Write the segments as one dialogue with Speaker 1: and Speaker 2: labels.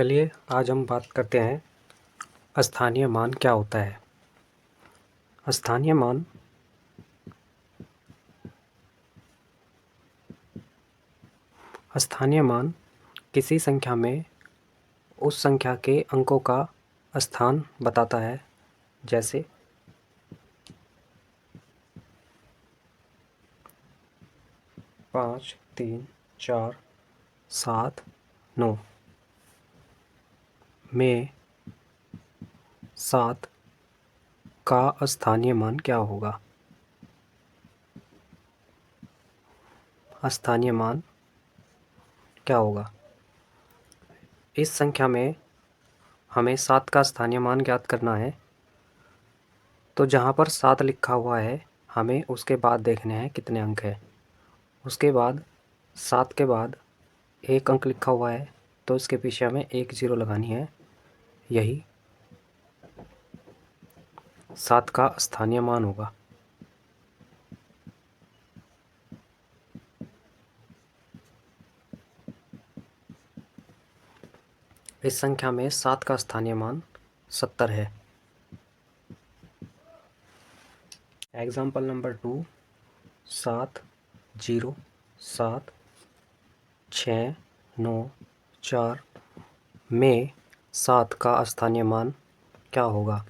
Speaker 1: चलिए आज हम बात करते हैं स्थानीय मान क्या होता है। स्थानीय मान किसी संख्या में उस संख्या के अंकों का स्थान बताता है। जैसे 5, 3, 4, 7, 9 में 7 का स्थानीय मान क्या होगा। स्थानीय मान क्या होगा। इस संख्या में हमें 7 का स्थानीय मान ज्ञात करना है। तो जहाँ पर 7 लिखा हुआ है हमें उसके बाद देखने हैं कितने अंक है। उसके बाद 7 के बाद 1 अंक लिखा हुआ है तो इसके पीछे हमें 1 0 लगानी है। यही 7 का स्थानीय मान होगा। इस संख्या में 7 का स्थानीय मान 70 है। एग्जाम्पल नंबर 2 7 0 7 6 9 4 में 7 का स्थानीय मान क्या होगा।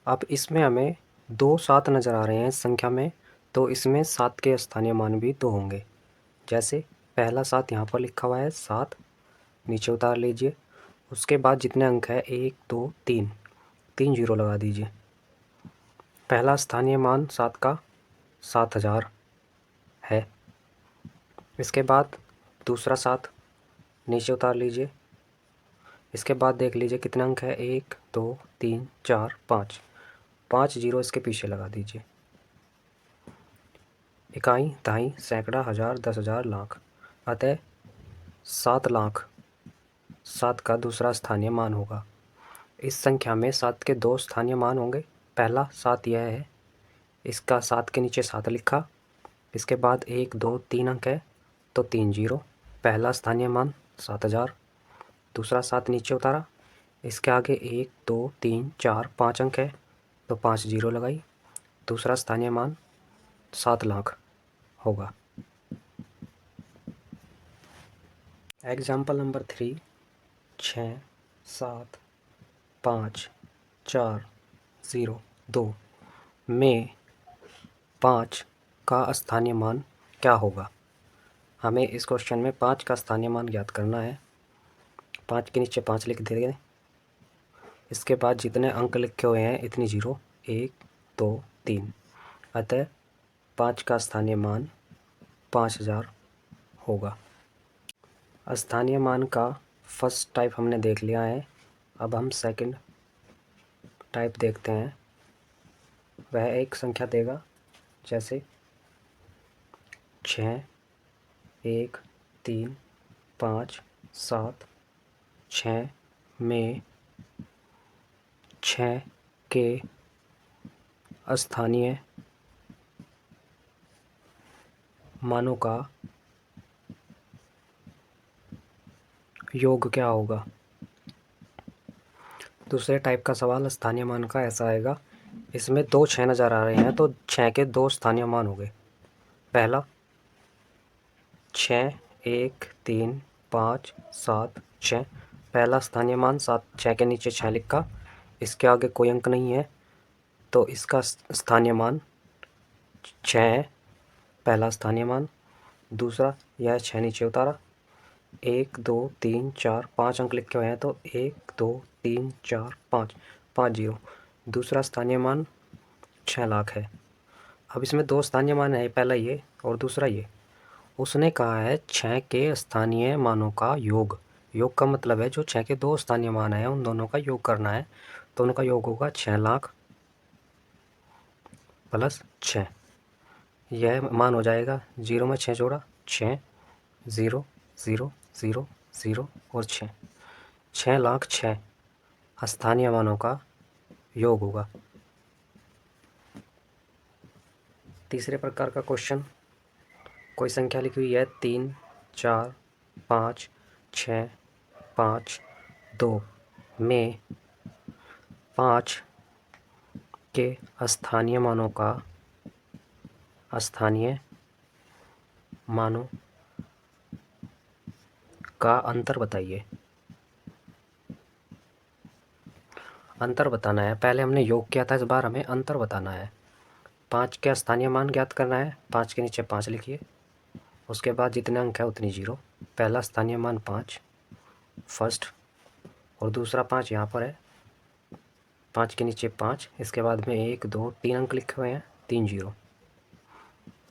Speaker 1: अब इसमें हमें 2 7 नज़र आ रहे हैं इस संख्या में, तो इसमें 7 के स्थानीय मान भी 2 होंगे। जैसे पहला 7 यहाँ पर लिखा हुआ है 7, नीचे उतार लीजिए। उसके बाद जितने अंक है 1 2 3, 3 0 लगा दीजिए। पहला स्थानीय मान 7 का 7000 है। इसके बाद दूसरा 7 नीचे उतार लीजिए। इसके बाद देख लीजिए कितने अंक है 1 2 3 4 5, 5 0 इसके पीछे लगा दीजिए। इकाई, दहाई, सैकड़ा, हज़ार, 10,000, लाख। अतः 7 लाख 7 का दूसरा स्थानीय मान होगा। इस संख्या में 7 के 2 स्थानीय मान होंगे। पहला 7 यह है, इसका 7 के नीचे 7 लिखा। इसके बाद 1 2 3 अंक है तो 3 0। पहला स्थानीय मान 7000। दूसरा 7 नीचे उतारा। इसके आगे 1 2 3 4 5 अंक है तो 5 0 लगाई। दूसरा स्थानीय मान 7 लाख होगा। एग्जाम्पल नंबर 3 6 7 5 4 0 2 में 5 का स्थानीय मान क्या होगा। हमें इस क्वेश्चन में 5 का स्थानीय मान ज्ञात करना है। 5 के नीचे 5 लिख दिए। इसके बाद जितने अंक लिखे हुए हैं इतनी 0 1 2 3। अतः 5 का स्थानीय मान 5000 होगा। स्थानीय मान का फर्स्ट टाइप हमने देख लिया है। अब हम सेकंड टाइप देखते हैं। वह एक संख्या देगा जैसे 6 1 3 5 7 6 में 6 के स्थानीय मानों का योग क्या होगा। दूसरे टाइप का सवाल स्थानीय मान का ऐसा आएगा। इसमें 2 6 नज़र आ रहे हैं तो 6 के 2 स्थानीय मान हो गए। पहला 6 1 3 5 7 6, पहला स्थानीय मान 7, 6 के नीचे 6 लिखा। इसके आगे कोई अंक नहीं है तो इसका स्थानीय मान 6 है, पहला स्थानीय मान। दूसरा यह 6 नीचे उतारा। 1 2 3 4 5 अंक लिखे हुए हैं तो 1 2 3 4 5, 5 0। दूसरा स्थानीय मान 6 लाख है। अब इसमें 2 स्थानीय मान है, पहला ये और दूसरा ये। उसने कहा है 6 के स्थानीय मानों का योग। योग का मतलब है जो 6 के 2 स्थानीय मान है उन दोनों का योग करना है। तो उनका योग होगा 6 लाख प्लस 6। यह मान हो जाएगा 0 में 6 जोड़ा 6 0 0 0 0 और 6, 6 लाख 6 स्थानीय मानों का योग होगा। तीसरे प्रकार का क्वेश्चन, कोई संख्या लिखी हुई है 3 4 5 6 5 2 में 5 के स्थानीय मानों का अंतर बताइए। अंतर बताना है। पहले हमने योग किया था, इस बार हमें अंतर बताना है। 5 के स्थानीय मान ज्ञात करना है। 5 के नीचे 5 लिखिए, उसके बाद जितने अंक है उतनी 0। पहला स्थानीय मान 5 फर्स्ट, और दूसरा 5 यहाँ पर है। 5 के नीचे 5, इसके बाद में 1 2 3 अंक लिखे हुए हैं, 3 0।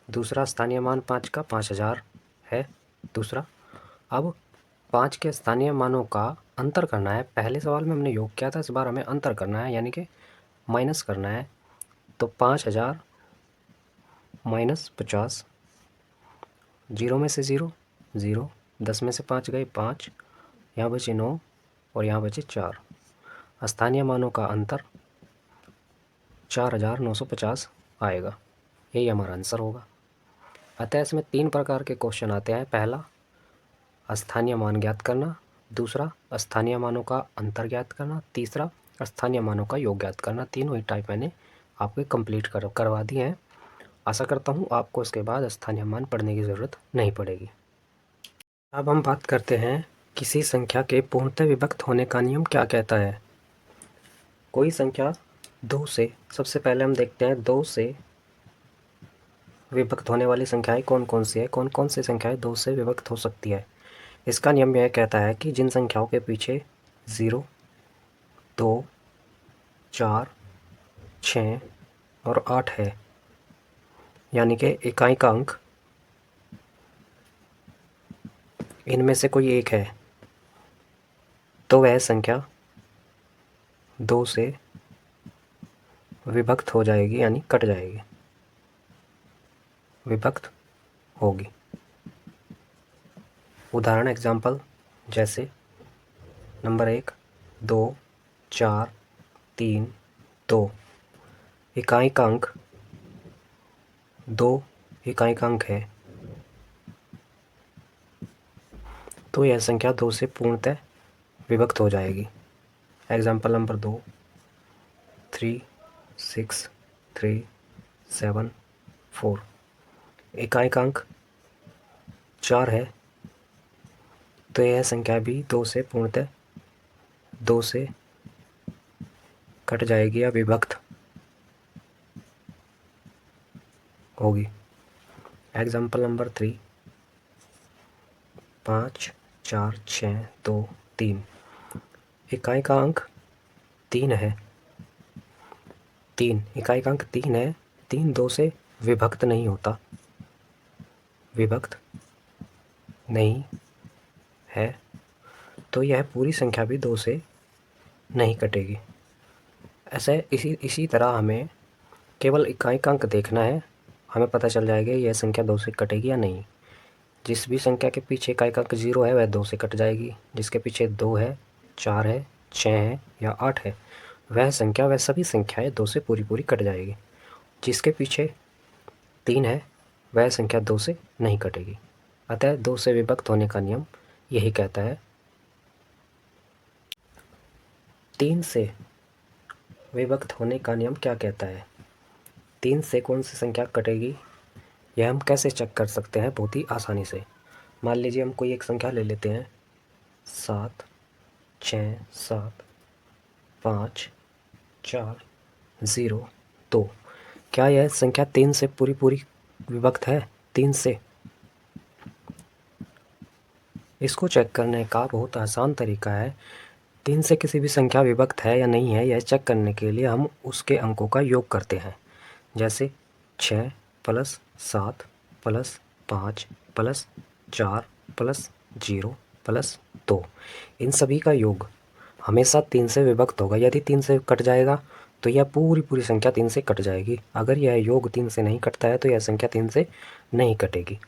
Speaker 1: दूसरा स्थानीय मान 5 का 5000 है दूसरा। अब 5 के स्थानीय मानों का अंतर करना है। पहले सवाल में हमने योग किया था, इस बार हमें अंतर करना है, यानी कि माइनस करना है। तो 5000 माइनस 50, 0 में से 0 0, 10 में से 5 गए 5, यहाँ बचे 9 और यहाँ बचे 4। स्थानीय मानों का अंतर 4950 आएगा। यही हमारा आंसर होगा। अतः इसमें 3 प्रकार के क्वेश्चन आते हैं। पहला स्थानीय मान ज्ञात करना, दूसरा स्थानीय मानों का अंतर ज्ञात करना, तीसरा स्थानीय मानों का योग ज्ञात करना। तीनों ही टाइप मैंने आपके कंप्लीट करवा दिए हैं। आशा करता हूँ आपको इसके बाद स्थानीय मान पढ़ने की ज़रूरत नहीं पड़ेगी। अब हम बात करते हैं किसी संख्या के पूर्णतः विभक्त होने का नियम क्या कहता है। कोई संख्या 2 से, सबसे पहले हम देखते हैं 2 से विभक्त होने वाली संख्याएं कौन कौन सी है, कौन कौन सी संख्याएं 2 से विभक्त हो सकती है। इसका नियम यह कहता है कि जिन संख्याओं के पीछे 0 2 4 6 और 8 है, यानी कि इकाई का अंक इनमें से कोई एक है, तो वह संख्या 2 से विभक्त हो जाएगी, यानी कट जाएगी, विभक्त होगी। उदाहरण एग्जाम्पल जैसे नंबर 1 2 4 3 2, इकाई का अंक 2 इकाई का अंक है, तो यह संख्या 2 से पूर्णतः विभक्त हो जाएगी। एग्जाम्पल नंबर 2 3 6 3 7 4, इकाई का अंक 4 है, तो यह संख्या भी 2 से पूर्णतः 2 से कट जाएगी या विभक्त होगी। एग्जाम्पल नंबर 3 5 4 6 2 3, इकाई का अंक 3 है, 3 इकाई का अंक 3 है, 3 2 से विभक्त नहीं होता, विभक्त नहीं है, तो यह पूरी संख्या भी 2 से नहीं कटेगी। ऐसे इसी तरह हमें केवल इकाई का अंक देखना है, हमें पता चल जाएगा यह संख्या 2 से कटेगी या नहीं। जिस भी संख्या के पीछे इकाई का अंक 0 है वह 2 से कट जाएगी, जिसके पीछे 2 है 4 है 6 है या 8 है वह सभी संख्याएं 2 से पूरी कट जाएगी। जिसके पीछे 3 है वह संख्या 2 से नहीं कटेगी। अतः 2 से विभक्त होने का नियम यही कहता है। 3 से विभक्त होने का नियम क्या कहता है, 3 से कौन सी संख्या कटेगी, यह हम कैसे चेक कर सकते हैं, बहुत ही आसानी से। मान लीजिए हम कोई एक संख्या ले लेते हैं 7 6 7 5 4 0 2, क्या यह संख्या 3 से पूरी विभक्त है, 3 से। इसको चेक करने का बहुत आसान तरीका है। 3 से किसी भी संख्या विभक्त है या नहीं है, यह चेक करने के लिए हम उसके अंकों का योग करते हैं। जैसे 6 + 7 + 5 + 4 + 0 + 2, इन सभी का योग हमेशा 3 से विभक्त होगा। यदि 3 से कट जाएगा तो यह पूरी संख्या 3 से कट जाएगी। अगर यह योग 3 से नहीं कटता है तो यह संख्या 3 से नहीं कटेगी।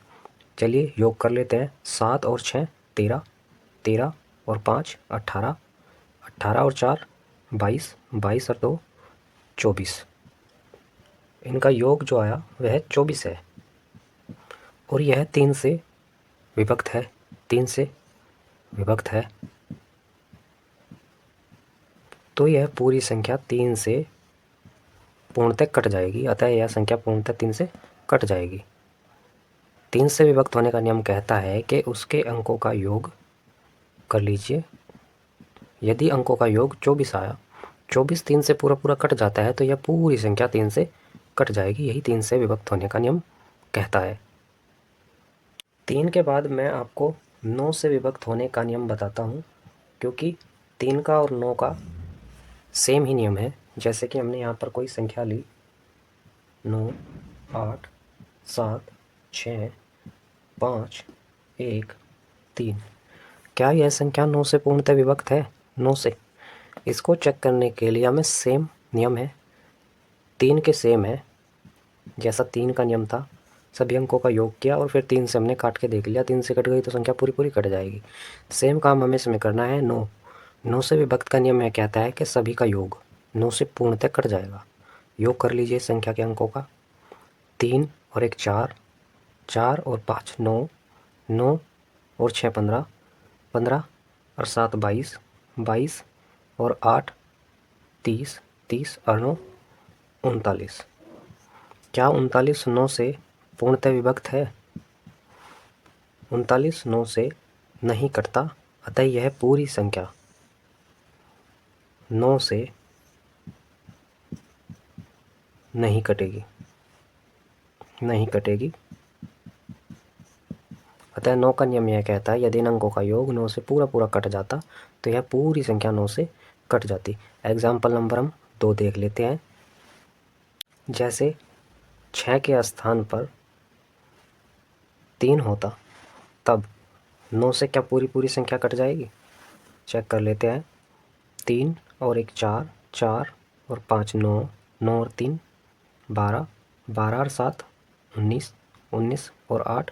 Speaker 1: चलिए योग कर लेते हैं। 7 और 6 13, 13 और 5 18, 18 और 4 22, 22 और 2 24, इनका योग जो आया वह 24 है और यह 3 से विभक्त है, 3 से विभक्त है। तो यह पूरी संख्या 3 से पूर्णतः कट जाएगी। अतः यह संख्या पूर्णतः 3 से कट जाएगी। 3 से विभक्त होने का नियम कहता है कि उसके अंकों का योग कर लीजिए। यदि अंकों का योग 24 आया, 24 3 से पूरा पूरा कट जाता है, तो यह पूरी संख्या 3 से कट जाएगी। यही 3 से विभक्त होने का नियम कहता है। 3 के बाद मैं आपको 9 से विभक्त होने का नियम बताता हूँ, क्योंकि 3 का और 9 का सेम ही नियम है। जैसे कि हमने यहाँ पर कोई संख्या ली 9, 8, 7, 6, 5, 1, 3। क्या यह संख्या 9 से पूर्णतः विभक्त है? 9 से। इसको चेक करने के लिए हमें सेम नियम है, 3 के सेम है। जैसा 3 का नियम था, सभी अंकों का योग किया और फिर 3 से हमने काट के देख लिया, 3 से कट गई तो संख्या पूरी पूरी कट जाएगी। सेम काम हमें इसमें करना है। 9 से विभक्त का नियम यह कहता है कि सभी का योग 9 से पूर्णतः कट जाएगा। योग कर लीजिए संख्या के अंकों का। 3 और 1 4, 4 और 5 9, 9 और 6 15, 15 और 7 22, 22 और 8 30, 30 और 9 39। क्या 39 9 से पूर्णतः विभक्त है? 39 9 से नहीं कटता, अतः यह पूरी संख्या 9 से नहीं कटेगी, नहीं कटेगी। अतः 9 का नियम यह कहता है यदि इन अंकों का योग 9 से पूरा पूरा कट जाता तो यह पूरी संख्या 9 से कट जाती। एग्जाम्पल नंबर हम 2 देख लेते हैं। जैसे 6 के स्थान पर 3 होता, तब 9 से क्या पूरी पूरी संख्या कट जाएगी? चेक कर लेते हैं। 3 और 1 4, 4 और 5 9, 9 और 3 12, 12 और 7 19, 19 और 8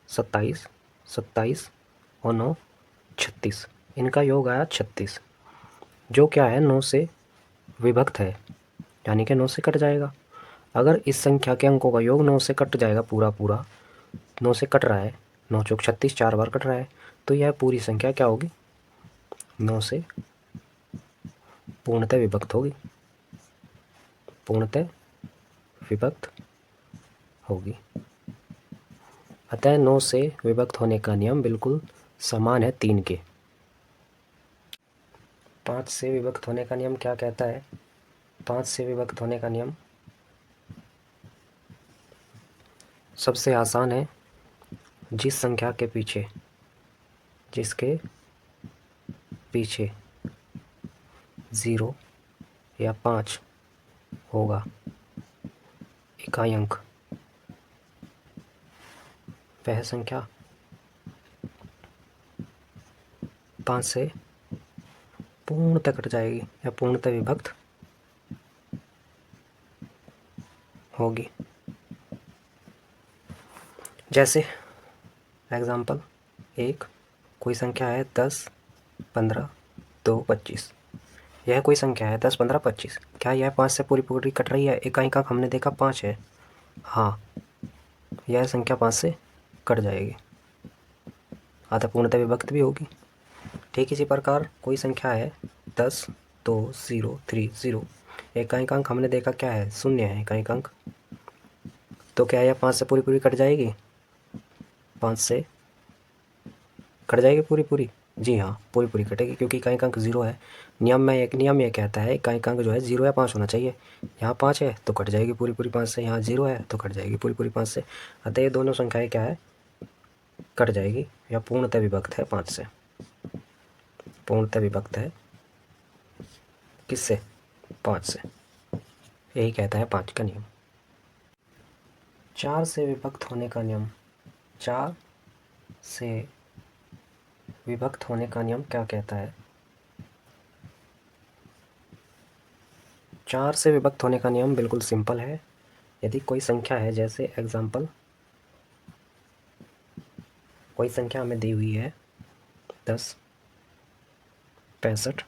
Speaker 1: 27, 27 और 9 36। इनका योग आया 36, जो क्या है 9 से विभक्त है, यानी कि 9 से कट जाएगा। अगर इस संख्या के अंकों का योग 9 से कट जाएगा, पूरा पूरा 9 से कट रहा है, 9 चौक 36 4 बार कट रहा है, तो यह पूरी संख्या क्या होगी? 9 से पूर्णतः विभक्त होगी, पूर्णतः विभक्त होगी। अतः 9 से विभक्त होने का नियम बिल्कुल समान है 3 के। 5 से विभक्त होने का नियम क्या कहता है? 5 से विभक्त होने का नियम सबसे आसान है। जिस संख्या के पीछे, जिसके पीछे 0 या 5 होगा इकाई अंक, वह संख्या 5 से पूर्णतः कट जाएगी या पूर्णतः विभक्त होगी। जैसे एग्जाम्पल 1, कोई संख्या है 10 15 2 25। यह कोई संख्या है 10 15 25। क्या यह 5 से पूरी पूरी कट रही है? इकाई अंक हमने देखा 5 है। हाँ, यह संख्या 5 से कट जाएगी, अतः पूर्णतः विभक्त भी होगी। ठीक इसी प्रकार कोई संख्या है 10 2 0 3 0। इकाई अंक हमने देखा क्या है? 0 है इकाई अंक। तो क्या यह 5 से पूरी पूरी कट जाएगी? 5 से कट जाएगी पूरी पूरी? जी हाँ, पूरी पूरी कटेगी, क्योंकि इकाई अंक 0 है। नियम यह कहता है इकाई अंक जो है 0 या 5 होना चाहिए। यहाँ 5 है तो कट जाएगी पूरी पूरी 5 से, यहाँ 0 है तो कट जाएगी पूरी पूरी 5 से। अतः ये दोनों संख्याएं क्या है? कट जाएगी या पूर्णतः विभक्त है 5 से। पूर्णतः विभक्त है किससे? 5 से। यही कहता है 5 का नियम। 4 से विभक्त होने का नियम। 4 से विभक्त होने का नियम क्या कहता है? 4 से विभक्त होने का नियम बिल्कुल सिंपल है। यदि कोई संख्या है, जैसे एग्जाम्पल कोई संख्या हमें दी हुई है 10 65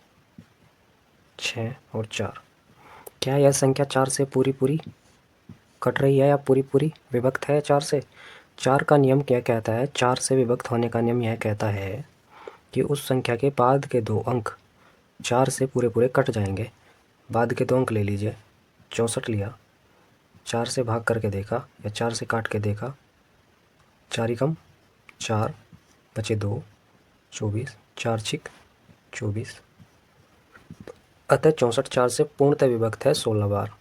Speaker 1: 6 और 4। क्या यह संख्या 4 से पूरी पूरी कट रही है या पूरी पूरी विभक्त है 4 से? 4 का नियम क्या कहता है? 4 से विभक्त होने का नियम यह कहता है कि उस संख्या के बाद के 2 अंक 4 से पूरे पूरे कट जाएंगे। बाद के 2 अंक ले लीजिए। 64 लिया, 4 से भाग करके देखा या 4 से काट के देखा, 4 एकम 4, बचे 2, 24, 4 छिक 24। अतः 64 4 से पूर्णतः विभक्त है 16 बार।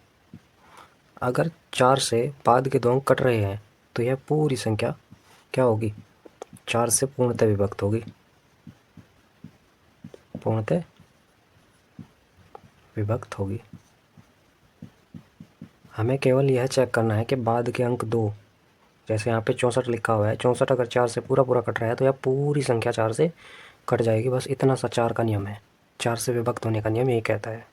Speaker 1: अगर 4 से बाद के 2 अंक कट रहे हैं तो यह पूरी संख्या क्या होगी? 4 से पूर्णतः विभक्त होगी। पूर्णतः विभक्त होगी। हमें केवल यह चेक करना है कि बाद के अंक 2, जैसे यहाँ पे 64 लिखा हुआ है, 64 अगर 4 से पूरा पूरा कट रहा है तो यह पूरी संख्या 4 से कट जाएगी। बस इतना सा 4 का नियम है। 4 से विभक्त होने का नियम यही कहता है।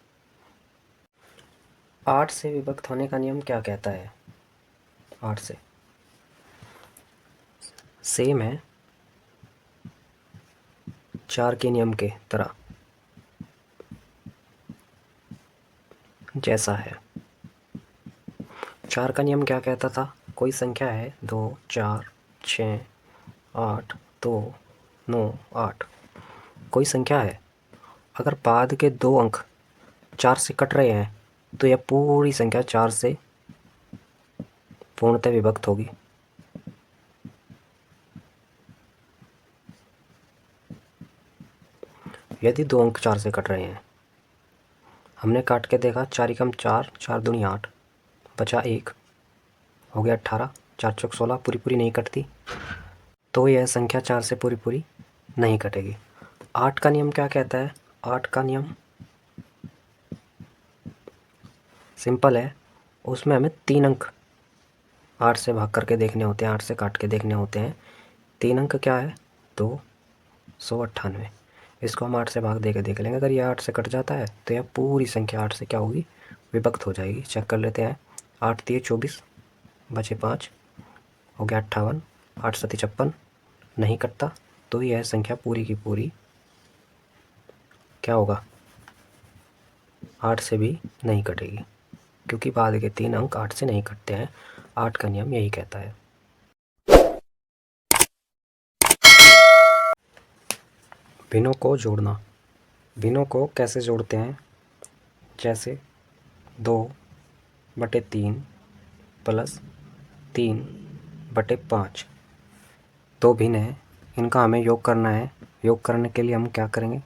Speaker 1: 8 से विभक्त होने का नियम क्या कहता है? 8 से सेम है 4 के नियम के तरह जैसा है। 4 का नियम क्या कहता था? कोई संख्या है 2, 4, 6, 8, 2, 9, 8, कोई संख्या है, अगर बाद के 2 अंक 4 से कट रहे हैं तो यह पूरी संख्या 4 से पूर्णतः विभक्त होगी। यदि 2 अंक 4 से कट रहे हैं, हमने काट के देखा, 4 एकम 4, 4 दूनी 8, बचा 1, हो गया 18, 4 चौक 16, पूरी पूरी नहीं कटती, तो यह संख्या 4 से पूरी पूरी नहीं कटेगी। 8 का नियम क्या कहता है? 8 का नियम सिंपल है, उसमें हमें 3 अंक 8 से भाग करके देखने होते हैं, 8 से काट के देखने होते हैं। 3 अंक क्या है? 298। इसको हम 8 से भाग दे के देख लेंगे। अगर ये 8 से कट जाता है तो यह पूरी संख्या 8 से क्या होगी? विभक्त हो जाएगी। चेक कर लेते हैं। 8 तिये 24, बचे 5, हो गया 58, 8 सती 56, नहीं कटता, तो यह संख्या पूरी की पूरी क्या होगा? 8 से भी नहीं कटेगी, क्योंकि बाद के 3 अंक 8 से नहीं कटते हैं। 8 का नियम यही कहता है। भिन्नों को जोड़ना। भिन्नों को कैसे जोड़ते हैं? जैसे 2/3 प्लस 3/5, 2 भिन्न हैं, इनका हमें योग करना है। योग करने के लिए हम क्या करेंगे?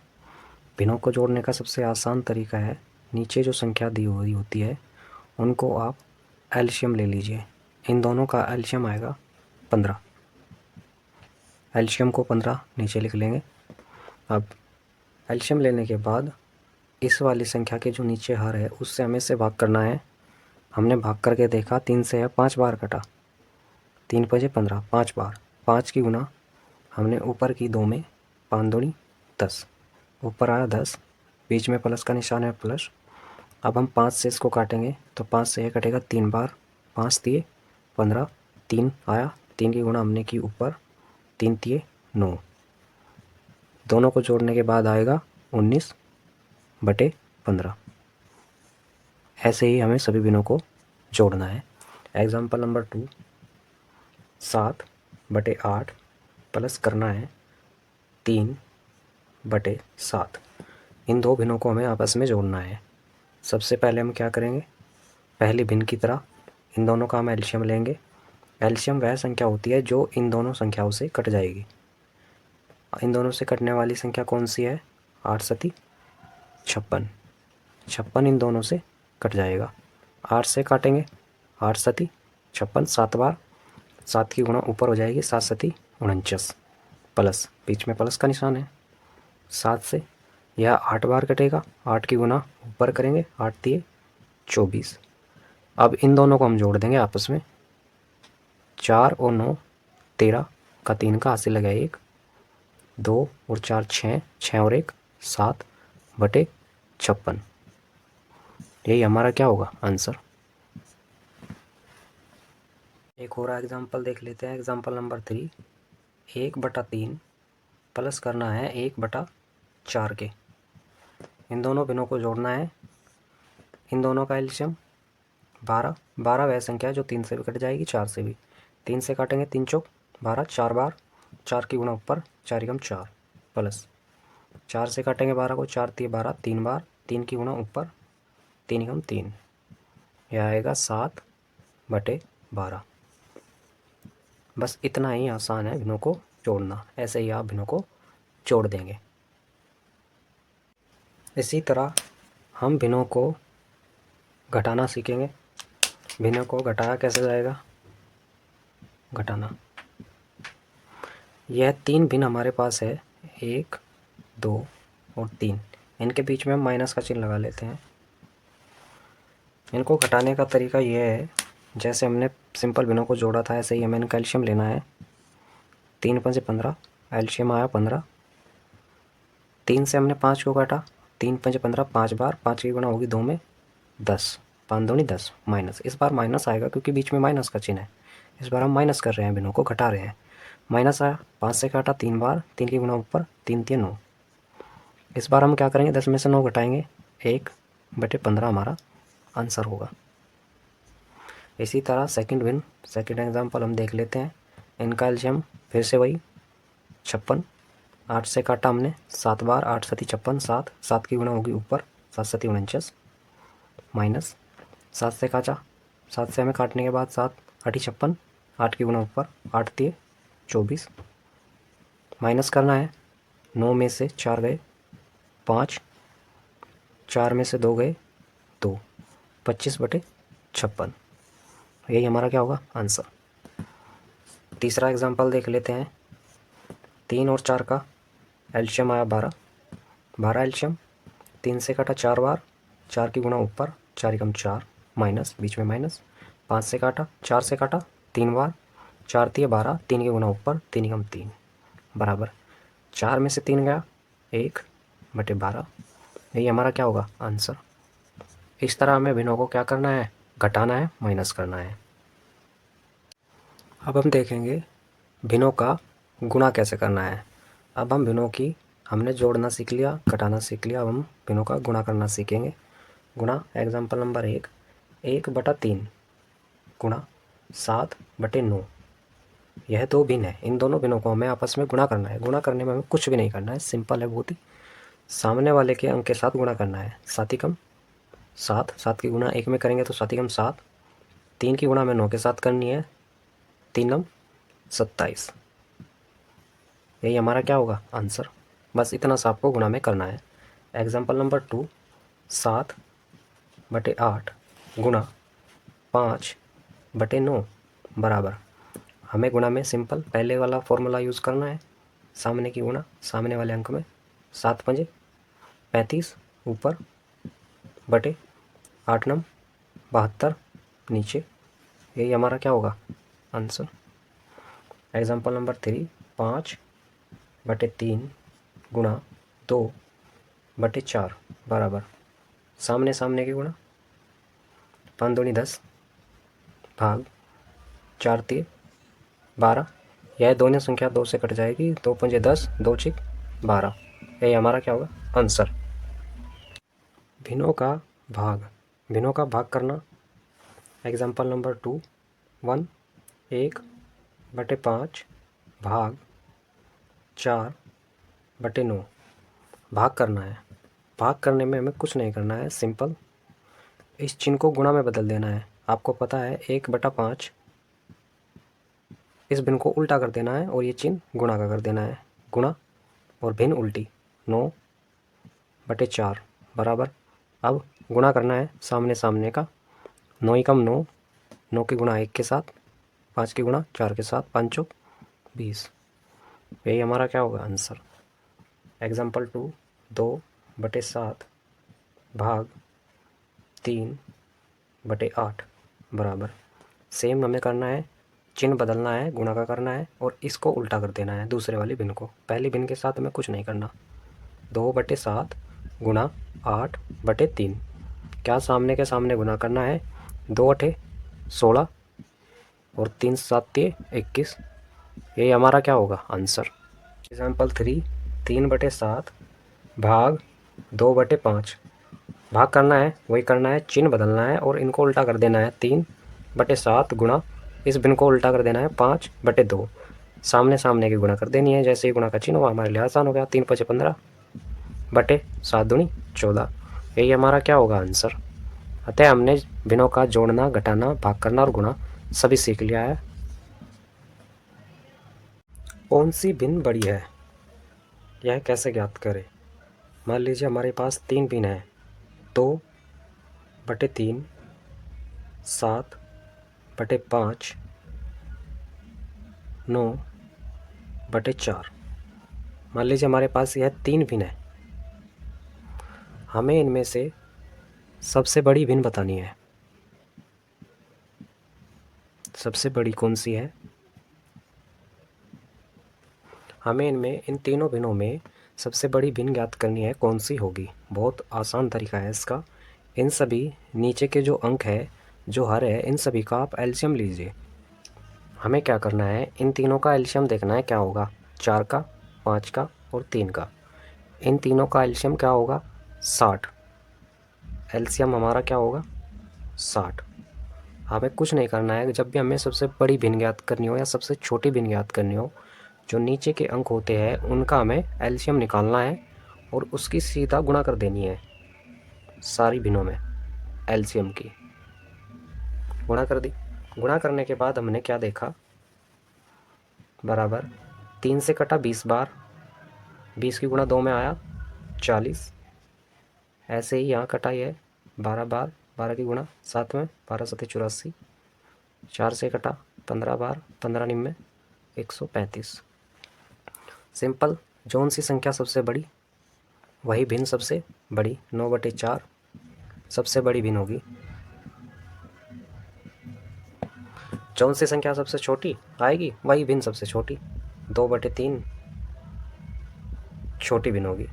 Speaker 1: भिन्नों को जोड़ने का सबसे आसान तरीका है, नीचे जो संख्या दी हुई होती है उनको आप एलसीएम ले लीजिए। इन दोनों का एलसीएम आएगा 15। एलसीएम को 15 नीचे लिख लेंगे। अब एलसीएम लेने के बाद इस वाली संख्या के जो नीचे हर है उससे हमें से भाग करना है। हमने भाग करके देखा, 3 से है 5 बार कटा, 3 पचे 15, 5 बार, 5 की गुना हमने ऊपर की 2 में, 5 दूनी 10, ऊपर आया 10, बीच में प्लस का निशान है प्लस। अब हम 5 से इसको काटेंगे तो 5 से यह कटेगा 3 बार, 5 तिये 15, 3 आया, 3 की गुणा हमने की ऊपर, 3 तिये 9, दोनों को जोड़ने के बाद आएगा 19/15। ऐसे ही हमें सभी भिन्नों को जोड़ना है। एग्जाम्पल नंबर 2, 7/8 प्लस करना है 3/7। इन 2 भिन्नों को हमें आपस में जोड़ना है। सबसे पहले हम क्या करेंगे? पहली भिन्न की तरह इन दोनों का हम एलसीएम लेंगे। एलसीएम वह संख्या होती है जो इन दोनों संख्याओं से कट जाएगी। इन दोनों से कटने वाली संख्या कौन सी है? 8 सती 56, 56 इन दोनों से कट जाएगा। 8 से काटेंगे, 8 सती 56, 7 बार, 7 की गुणा ऊपर हो जाएगी, 7 सती 49, प्लस बीच में प्लस का निशान है। 7 से यह 8 बार कटेगा, 8 की गुणा ऊपर करेंगे, 8 तिये 24। अब इन दोनों को हम जोड़ देंगे आपस में, 4 और 9 13 का 3 का हासिल लगा 1, 2 और 4 6, 6 और 1 7/56। यही हमारा क्या होगा? आंसर। एक और एग्जाम्पल देख लेते हैं। एग्जाम्पल नंबर 3, 1/3 प्लस करना है 1/4 के। इन दोनों भिन्नों को जोड़ना है। इन दोनों का एलसीएम 12, 12 वह संख्या है जो 3 से भी कट जाएगी, 4 से भी। 3 से काटेंगे, 3 चौक 12, 4 बार, 4 की गुणा ऊपर, 4 एकम 4, प्लस 4 से काटेंगे 12 को, 4 3 12, 3 बार, 3 की गुणा ऊपर, 3 एकम 3, यह आएगा 7/12। बस इतना ही आसान है भिन्नों को जोड़ना। ऐसे ही आप भिन्नों को जोड़ देंगे। इसी तरह हम भिन्नों को घटाना सीखेंगे। भिन्नों को घटाया कैसे जाएगा? घटाना, यह 3 भिन्न हमारे पास है, 1 2 और 3, इनके बीच में हम माइनस का चिन्ह लगा लेते हैं। इनको घटाने का तरीका यह है, जैसे हमने सिंपल भिन्नों को जोड़ा था ऐसे ही हमें इनका एलसीएम लेना है। 3 5 15, एलसीएम आया 15। 3 से हमने 5 को काटा, 3 5 15, 5 बार, 5 की गुणा होगी 2 में 10, 5 दूनी 10, माइनस। इस बार माइनस आएगा क्योंकि बीच में माइनस का चिन्ह है। इस बार हम माइनस कर रहे हैं, भिन्नों को घटा रहे हैं। माइनस आया, 5 से काटा 3 बार, 3 की गुणा ऊपर, 3 3 9। इस बार हम क्या करेंगे? 10 में से 9 घटाएंगे, 1/15 हमारा आंसर होगा। इसी तरह सेकंड एग्जाम्पल हम देख लेते हैं। इनका एलसीएम फिर से वही 56। 8 से काटा हमने 7 बार, 8 7 56, 7 7 की गुणा होगी ऊपर, 7 7 49, माइनस 7 से काटा, 7 से हमें काटने के बाद 7 8 56, 8 की गुणा ऊपर, 8 3 24, माइनस करना है। 9 में से 4 गए 5, 4 में से 2 गए 2, 25/56। यही हमारा क्या होगा? आंसर। तीसरा एग्जाम्पल देख लेते हैं। 3 और 4 का एलसीएम आया 12, 12 एलसीएम। 3 से काटा 4 बार, 4 की गुणा ऊपर, 4 एकम 4, माइनस, बीच में माइनस। 5 से काटा, 4 से काटा 3 बार, 4 3 12, 3 की गुणा ऊपर, 3 एकम 3, बराबर 4 में से 3 गया 1/12। यही हमारा क्या होगा? आंसर। इस तरह हमें भिन्नों को क्या करना है? घटाना है, माइनस करना है। अब हम देखेंगे भिन्नों का गुणा कैसे करना है। अब हम भिन्नों की हमने जोड़ना सीख लिया, घटाना सीख लिया, अब हम भिन्नों का गुणा करना सीखेंगे। गुणा, एग्जाम्पल नंबर 1, 1/3 गुणा 7/9। यह 2 भिन्न है, इन दोनों भिन्नों को हमें आपस में गुणा करना है। गुणा करने में हमें कुछ भी नहीं करना है, सिंपल है बहुत ही। सामने वाले के अंक के साथ गुणा करना है। 7 एकम 7, 7 की गुणा 1 में करेंगे तो 7 एकम 7, 3 की गुणा में 9 के साथ करनी है, 3 9 27। यही हमारा क्या होगा? आंसर। बस इतना सा आपको गुणा में करना है। एग्जाम्पल नंबर 2, 7/8 गुणा 5/9 बराबर, हमें गुणा में सिंपल पहले वाला फॉर्मूला यूज़ करना है। सामने की गुणा सामने वाले अंक में, 7 5 35 ऊपर, बटे 8 9 72 नीचे। यही हमारा क्या होगा? आंसर। एग्जाम्पल नंबर 3, 5/3 गुणा 2/4 बराबर, सामने सामने की गुणा, 5 दूनी 10 भाग 4 3 12। यह दोनों संख्या 2 से कट जाएगी, 2 5 10, 2 6 12। यही हमारा क्या होगा? आंसर। भिन्नों का भाग, भिन्नों का भाग करना। एग्जाम्पल नंबर 2, 1 1/5 भाग 4/9 भाग करना है। भाग करने में हमें कुछ नहीं करना है, सिंपल इस चिन्ह को गुणा में बदल देना है। आपको पता है 1/5, इस भिन्न को उल्टा कर देना है और ये चिन्ह गुणा का कर देना है। गुणा और भिन्न उल्टी, 9/4 बराबर। अब गुणा करना है सामने सामने का, 9 एकम 9, 9 की गुणा 1 के साथ, 5 की गुणा 4 के साथ, 5 चौक 20। यही हमारा क्या होगा? आंसर। एग्जाम्पल 2, 2/7 भाग 3/8 बराबर, सेम हमें करना है, चिन्ह बदलना है, गुणा का करना है और इसको उल्टा कर देना है दूसरे वाली भिन्न को। पहली भिन्न के साथ हमें कुछ नहीं करना। 2/7 गुणा 8/3, क्या सामने के सामने गुणा करना है, 2 8 16 और 3 7 21। यही हमारा क्या होगा? आंसर। एग्जाम्पल 3, 3/7 भाग 2/5 भाग करना है, वही करना है, चिन्ह बदलना है और इनको उल्टा कर देना है। 3/7 गुणा, इस भिन्न को उल्टा कर देना है, 5/2। सामने सामने की गुणा कर देनी है, जैसे ही गुणा का चिन्ह हुआ हमारे लिए आसान हो गया। 3 5 15, बटे 7 दूनी 14। यही हमारा क्या होगा आंसर। अतः हमने भिन्नों का जोड़ना, घटाना, भाग करना और गुणा सभी सीख लिया है। कौन सी भिन्न बड़ी है, यह कैसे ज्ञात करें। मान लीजिए हमारे पास 3 भिन्न है, 2/3, 7/5, 9/4। मान लीजिए हमारे पास यह 3 भिन्न है, हमें इनमें से सबसे बड़ी भिन्न बतानी है। सबसे बड़ी कौन सी है, हमें इनमें इन तीनों भिन्नों में सबसे बड़ी भिन्न ज्ञात करनी है, कौन सी होगी। बहुत आसान तरीका है इसका। इन सभी नीचे के जो अंक है, जो हर है, इन सभी का आप एलसीएम लीजिए। हमें क्या करना है, इन तीनों का एलसीएम देखना है क्या होगा, 4 का, 5 का और 3 का। इन तीनों का एलसीएम क्या होगा, 60। एलसीएम हमारा क्या होगा, 60। हमें कुछ नहीं करना है, जब भी हमें सबसे बड़ी भिन्न ज्ञात करनी हो या सबसे छोटी भिन्न ज्ञात करनी हो, जो नीचे के अंक होते हैं उनका हमें एलसीएम निकालना है और उसकी सीधा गुणा कर देनी है सारी भिन्नों में। एलसीएम की गुणा कर दी। गुणा करने के बाद हमने क्या देखा, बराबर 3 से कटा 20 बार, 20 की गुणा 2 में आया 40। ऐसे ही यहाँ कटा ये 12 बार, 12 की गुणा 7 में, 12 7 84। 4 से कटा 15 बार, 15 निम्न 135। सिंपल, जौन सी संख्या सबसे बड़ी वही भिन्न सबसे बड़ी। 9/4 सबसे बड़ी भिन्न होगी। जौन सी संख्या सबसे छोटी आएगी वही भिन्न सबसे छोटी। 2/3 छोटी भिन्न होगी।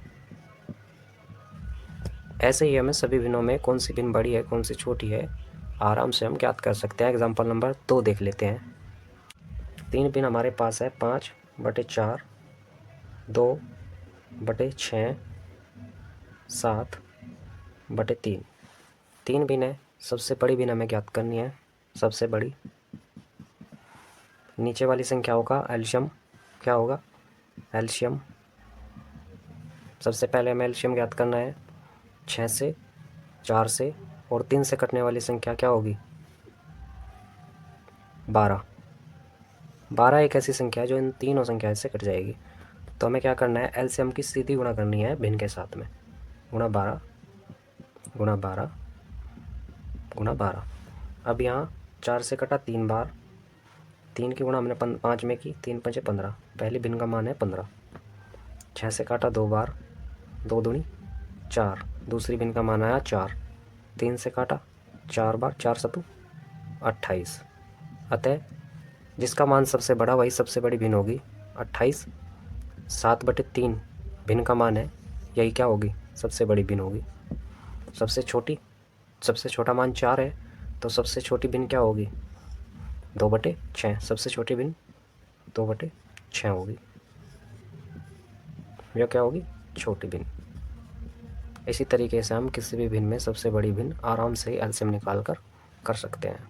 Speaker 1: ऐसे ही हमें सभी भिन्नों में कौन सी भिन्न बड़ी है, कौन सी छोटी है, आराम से हम ज्ञात कर सकते हैं। एग्जाम्पल नंबर 2 देख लेते हैं। 3 भिन्न हमारे पास है, 5/4, 2/6, 7/3। 3 भिन्न है, सबसे बड़ी भिन्न हमें ज्ञात करनी है, सबसे बड़ी। नीचे वाली संख्याओं का एलसीएम क्या होगा, एलसीएम सबसे पहले हमें एलसीएम ज्ञात करना है। 6 से, 4 से और 3 से कटने वाली संख्या क्या होगी, 12। 12 एक ऐसी संख्या है जो इन तीनों संख्याओं से कट जाएगी। तो हमें क्या करना है, एलसीएम की सीधी गुणा करनी है भिन्न के साथ में। गुणा 12 गुणा 12 गुणा 12। अब यहाँ 4 से कटा 3 बार, 3 की गुणा हमने 5 में की, 3 5 15। पहली भिन्न का मान है 15। 6 से काटा 2 बार, 2 दूनी 4। दूसरी भिन्न का मान आया 4। 3 से काटा 4 बार, 4 7 28। अतः जिसका मान सबसे बड़ा वही सबसे बड़ी भिन्न होगी, 28। 7/3 भिन्न का मान है, यही क्या होगी, सबसे बड़ी भिन्न होगी। सबसे छोटा मान 4 है, तो सबसे छोटी भिन्न क्या होगी, 2/6। सबसे छोटी भिन्न 2/6 होगी, यह क्या होगी, छोटी भिन्न। इसी तरीके से हम किसी भी भिन्न में सबसे बड़ी भिन्न आराम से एलसीएम निकाल कर सकते हैं।